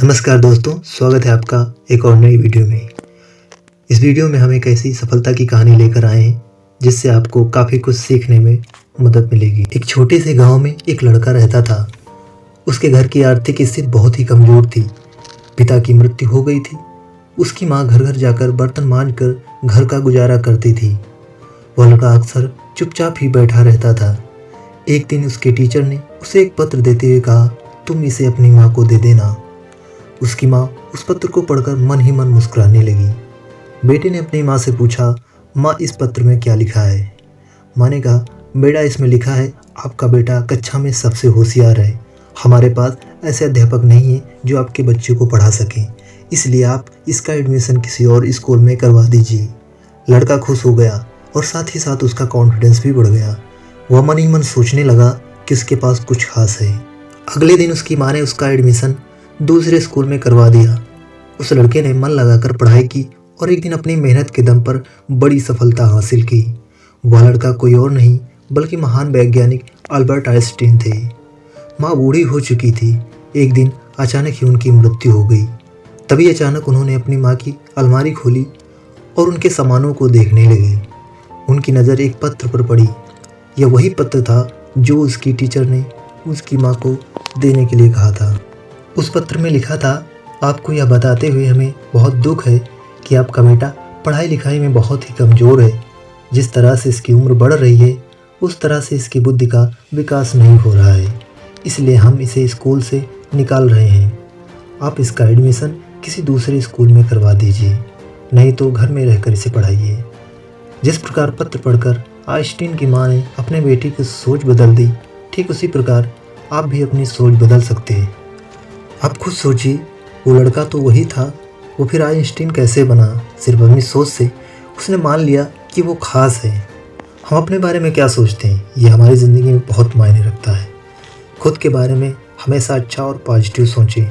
नमस्कार दोस्तों, स्वागत है आपका एक और नई वीडियो में। इस वीडियो में हम एक ऐसी सफलता की कहानी लेकर आए हैं जिससे आपको काफ़ी कुछ सीखने में मदद मिलेगी। एक छोटे से गांव में एक लड़का रहता था। उसके घर की आर्थिक स्थिति बहुत ही कमज़ोर थी। पिता की मृत्यु हो गई थी। उसकी माँ घर घर जाकर बर्तन मांजकर घर का गुजारा करती थी। वह लड़का अक्सर चुपचाप ही बैठा रहता था। एक दिन उसके टीचर ने उसे एक पत्र देते हुए कहा, तुम इसे अपनी माँ को दे देना। उसकी माँ उस पत्र को पढ़कर मन ही मन मुस्कुराने लगी। बेटे ने अपनी माँ से पूछा, माँ इस पत्र में क्या लिखा है? माँ ने कहा, बेटा इसमें लिखा है आपका बेटा कक्षा में सबसे होशियार है। हमारे पास ऐसे अध्यापक नहीं है जो आपके बच्चे को पढ़ा सकें, इसलिए आप इसका एडमिशन किसी और स्कूल में करवा दीजिए। लड़का खुश हो गया और साथ ही साथ उसका कॉन्फिडेंस भी बढ़ गया। वह मन ही मन सोचने लगा कि उसके पास कुछ खास है। अगले दिन उसकी माँ ने उसका एडमिशन दूसरे स्कूल में करवा दिया। उस लड़के ने मन लगाकर पढ़ाई की और एक दिन अपनी मेहनत के दम पर बड़ी सफलता हासिल की। वह लड़का कोई और नहीं बल्कि महान वैज्ञानिक अल्बर्ट आइंस्टीन थे। माँ बूढ़ी हो चुकी थी। एक दिन अचानक ही उनकी मृत्यु हो गई। तभी अचानक उन्होंने अपनी माँ की अलमारी खोली और उनके सामानों को देखने लगे। उनकी नज़र एक पत्र पर पड़ी। यह वही पत्र था जो उसकी टीचर ने उसकी माँ को देने के लिए कहा था। उस पत्र में लिखा था, आपको यह बताते हुए हमें बहुत दुख है कि आपका बेटा पढ़ाई लिखाई में बहुत ही कमज़ोर है। जिस तरह से इसकी उम्र बढ़ रही है उस तरह से इसकी बुद्धि का विकास नहीं हो रहा है, इसलिए हम इसे स्कूल से निकाल रहे हैं। आप इसका एडमिशन किसी दूसरे स्कूल में करवा दीजिए, नहीं तो घर में रहकर इसे पढ़ाइए। जिस प्रकार पत्र पढ़कर आइंस्टीन की माँ ने अपने बेटे की सोच बदल दी, ठीक उसी प्रकार आप भी अपनी सोच बदल सकते हैं। आप खुद सोचिए, वो लड़का तो वही था, वो फिर आइंस्टीन कैसे बना? सिर्फ अपनी सोच से उसने मान लिया कि वो खास है। हम अपने बारे में क्या सोचते हैं, ये हमारी ज़िंदगी में बहुत मायने रखता है। खुद के बारे में हमेशा अच्छा और पॉजिटिव सोचें।